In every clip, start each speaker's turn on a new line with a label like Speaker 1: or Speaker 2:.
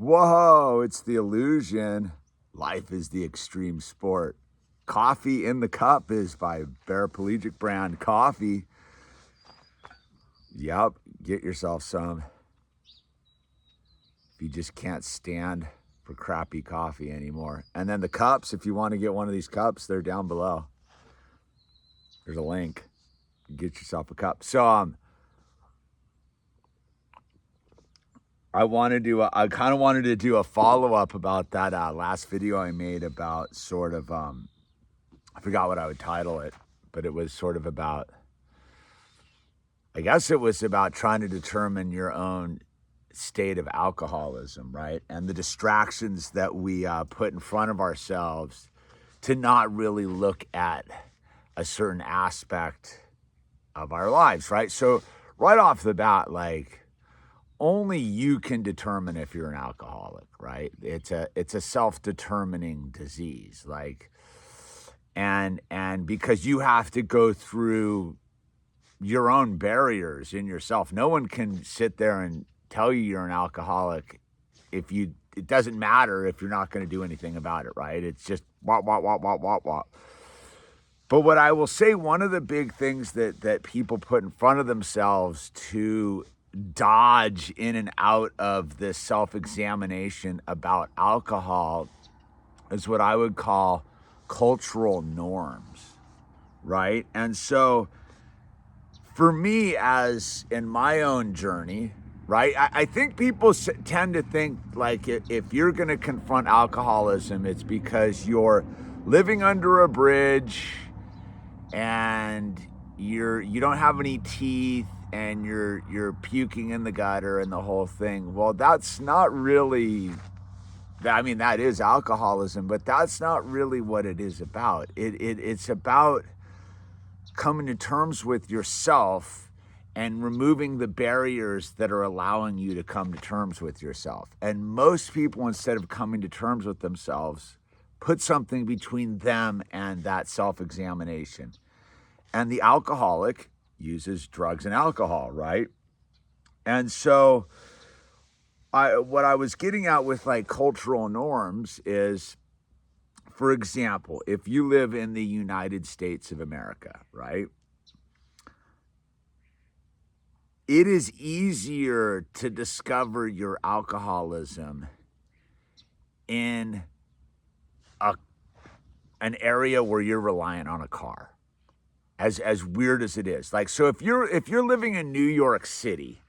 Speaker 1: Whoa, it's the illusion. Life is the extreme sport. Coffee in the Cup is by Paraplegic brand coffee. Yep, get yourself some. If you just can't stand for crappy coffee anymore. And then the cups, if you want to get one of these cups, they're down below. There's a link. Get yourself a cup. So I kind of wanted to do a follow-up about that last video I made about sort of I forgot what I would title it, but it was sort of about, I guess it was about trying to determine your own state of alcoholism, right? And the distractions that we put in front of ourselves to not really look at a certain aspect of our lives, right? So right off the bat, like, only you can determine if you're an alcoholic, right? It's a self-determining disease, like, and because you have to go through your own barriers in yourself. No one can sit there and tell you you're an alcoholic it doesn't matter if you're not going to do anything about it, right? It's just wah. But what I will say, one of the big things that people put in front of themselves to dodge in and out of this self-examination about alcohol is what I would call cultural norms, right? And so for me, as in my own journey, right, I think people tend to think like if you're going to confront alcoholism, it's because you're living under a bridge and you don't have any teeth and you're puking in the gutter and the whole thing. Well, that's not really, I mean, that is alcoholism, but that's not really what it is about. It's about coming to terms with yourself and removing the barriers that are allowing you to come to terms with yourself. And most people, instead of coming to terms with themselves, put something between them and that self-examination. And the alcoholic uses drugs and alcohol, right? And so what I was getting at with like cultural norms is, for example, if you live in the United States of America, right? It is easier to discover your alcoholism in an area where you're reliant on a car. As weird as it is. Like, so if you're living in New York City,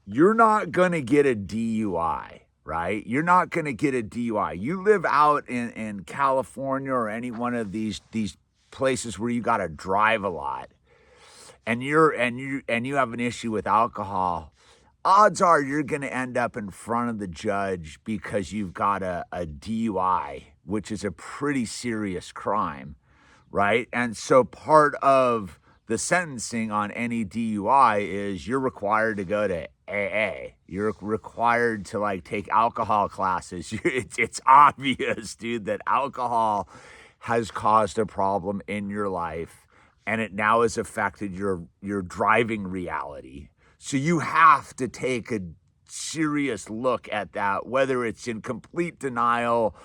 Speaker 1: you're not going to get a DUI, right? You're not going to get a DUI. You live out in California or any one of these places where you got to drive a lot, and you have an issue with alcohol, odds are you're going to end up in front of the judge because you've got a DUI, which is a pretty serious crime, right? And so part of the sentencing on any DUI is you're required to go to AA. You're required to like take alcohol classes. It's obvious, dude, that alcohol has caused a problem in your life, and it now has affected your driving reality. So you have to take a serious look at that, whether it's in complete denial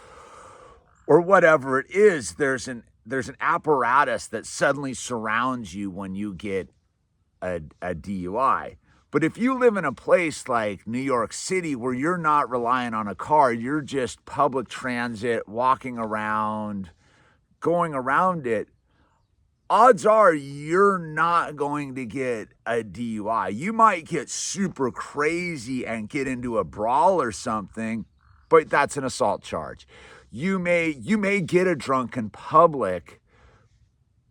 Speaker 1: or whatever it is. There's an apparatus that suddenly surrounds you when you get a DUI. But if you live in a place like New York City where you're not relying on a car, you're just public transit, walking around, going around it, odds are you're not going to get a DUI. You might get super crazy and get into a brawl or something, but that's an assault charge. You may get a drunk in public,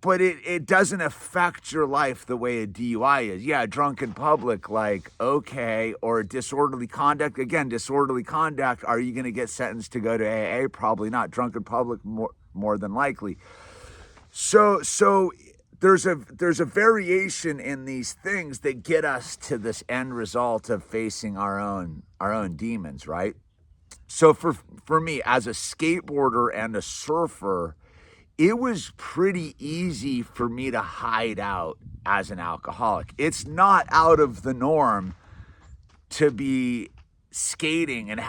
Speaker 1: but it doesn't affect your life the way a DUI is. Yeah, drunk in public, like, okay, or disorderly conduct. Again, disorderly conduct, are you going to get sentenced to go to AA? Probably not. Drunk in public, more than likely. So there's a variation in these things that get us to this end result of facing our own demons, right? So for me, as a skateboarder and a surfer, it was pretty easy for me to hide out as an alcoholic. It's not out of the norm to be skating and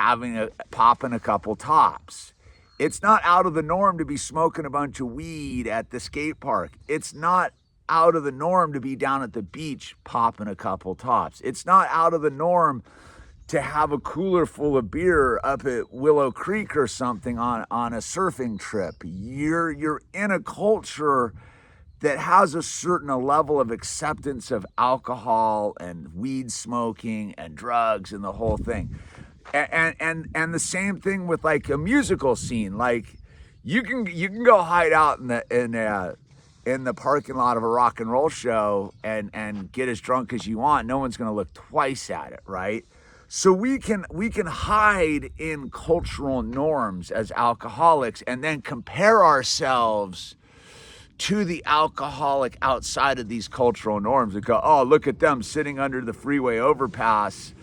Speaker 1: popping a couple tops. It's not out of the norm to be smoking a bunch of weed at the skate park. It's not out of the norm to be down at the beach popping a couple tops. It's not out of the norm to have a cooler full of beer up at Willow Creek or something on a surfing trip. You're in a culture that has a certain level of acceptance of alcohol and weed smoking and drugs and the whole thing. And the same thing with like a musical scene. Like you can go hide out in the parking lot of a rock and roll show and get as drunk as you want. No one's going to look twice at it, right? So we can hide in cultural norms as alcoholics and then compare ourselves to the alcoholic outside of these cultural norms and go, oh, look at them sitting under the freeway overpass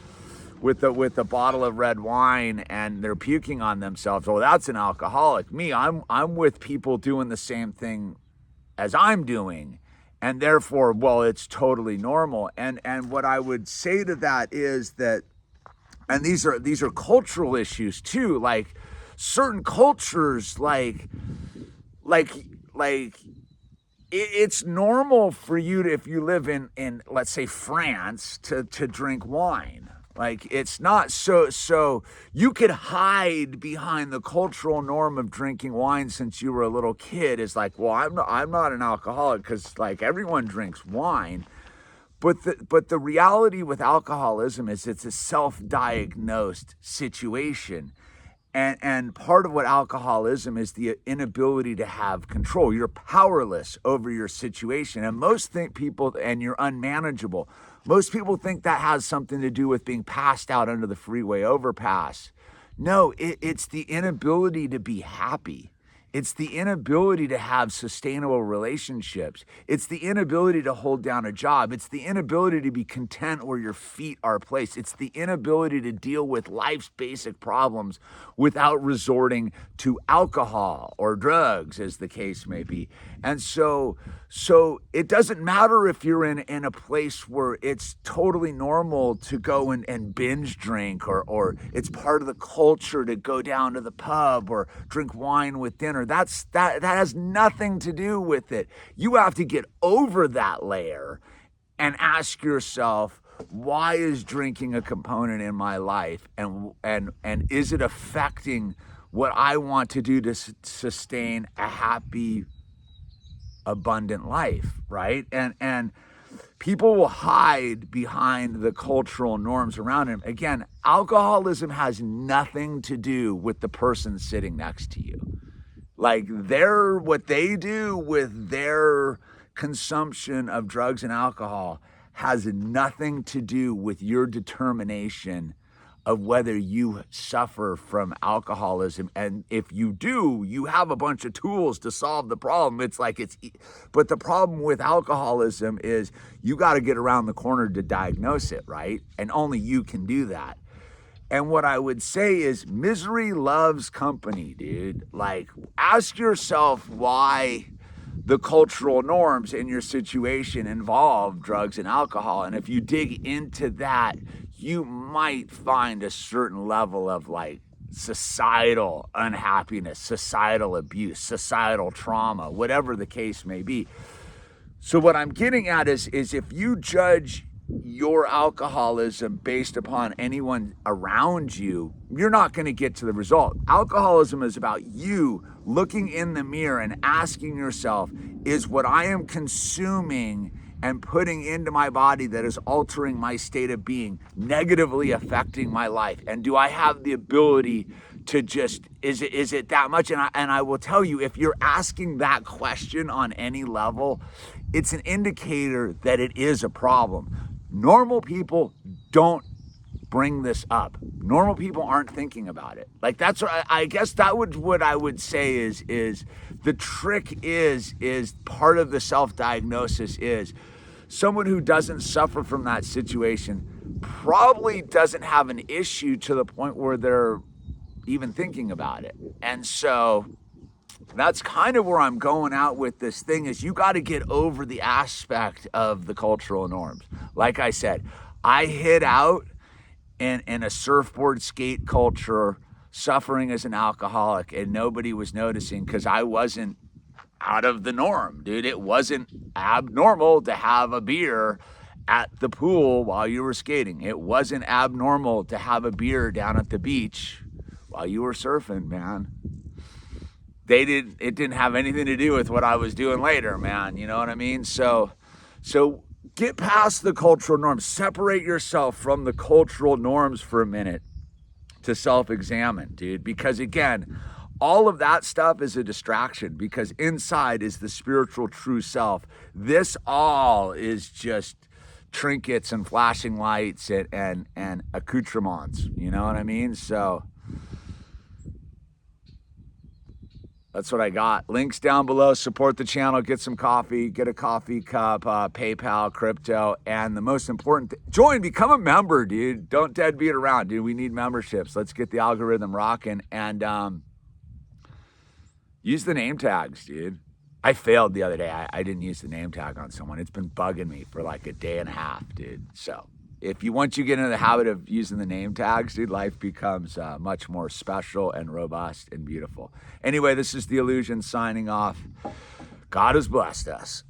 Speaker 1: with a bottle of red wine and they're puking on themselves. Oh, that's an alcoholic. Me, I'm with people doing the same thing as I'm doing, and therefore, well, it's totally normal. And what I would say to that is that, and these are cultural issues too. Like certain cultures, like it's normal for you to, if you live in let's say France, to drink wine. Like it's not so you could hide behind the cultural norm of drinking wine since you were a little kid. Is like, well, I'm not an alcoholic because like everyone drinks wine. But the reality with alcoholism is it's a self-diagnosed situation. And part of what alcoholism is the inability to have control. You're powerless over your situation. And most people, and you're unmanageable. Most people think that has something to do with being passed out under the freeway overpass. No, it's the inability to be happy. It's the inability to have sustainable relationships. It's the inability to hold down a job. It's the inability to be content where your feet are placed. It's the inability to deal with life's basic problems without resorting to alcohol or drugs, as the case may be. And so it doesn't matter if you're in a place where it's totally normal to go and binge drink, or it's part of the culture to go down to the pub or drink wine with dinner. That has nothing to do with it. You have to get over that layer and ask yourself, why is drinking a component in my life, and is it affecting what I want to do to sustain a happy, abundant life, right? And people will hide behind the cultural norms around him. Again, alcoholism has nothing to do with the person sitting next to you. Like what they do with their consumption of drugs and alcohol has nothing to do with your determination of whether you suffer from alcoholism. And if you do, you have a bunch of tools to solve the problem. But the problem with alcoholism is you got to get around the corner to diagnose it, right? And only you can do that. And what I would say is misery loves company, dude. Like, ask yourself why the cultural norms in your situation involve drugs and alcohol. And if you dig into that, you might find a certain level of like societal unhappiness, societal abuse, societal trauma, whatever the case may be. So what I'm getting at is if you judge your alcoholism based upon anyone around you, you're not going to get to the result. Alcoholism is about you looking in the mirror and asking yourself, is what I am consuming and putting into my body that is altering my state of being negatively affecting my life? And do I have the ability to just, is it that much? And I will tell you, if you're asking that question on any level, it's an indicator that it is a problem. Normal people don't bring this up. Normal people aren't thinking about it. Like that's what I guess that would, what I would say is the trick is part of the self-diagnosis is someone who doesn't suffer from that situation probably doesn't have an issue to the point where they're even thinking about it. And so that's kind of where I'm going out with this thing is you got to get over the aspect of the cultural norms. Like I said, I hid out in a surfboard skate culture, suffering as an alcoholic, and nobody was noticing because I wasn't out of the norm, dude. It wasn't abnormal to have a beer at the pool while you were skating. It wasn't abnormal to have a beer down at the beach while you were surfing, man. It didn't have anything to do with what I was doing later, man. You know what I mean? So get past the cultural norms. Separate yourself from the cultural norms for a minute to self-examine, dude. Because again, all of that stuff is a distraction because inside is the spiritual true self. This all is just trinkets and flashing lights and accoutrements. You know what I mean? So that's what I got. Links down below. Support the channel. Get some coffee. Get a coffee cup. PayPal, crypto. And the most important join. Become a member, dude. Don't deadbeat around, dude. We need memberships. Let's get the algorithm rocking. And use the name tags, dude. I failed the other day. I didn't use the name tag on someone. It's been bugging me for like a day and a half, dude. So once you get into the habit of using the name tags, dude, life becomes much more special and robust and beautiful. Anyway, this is The Illusion signing off. God has blessed us.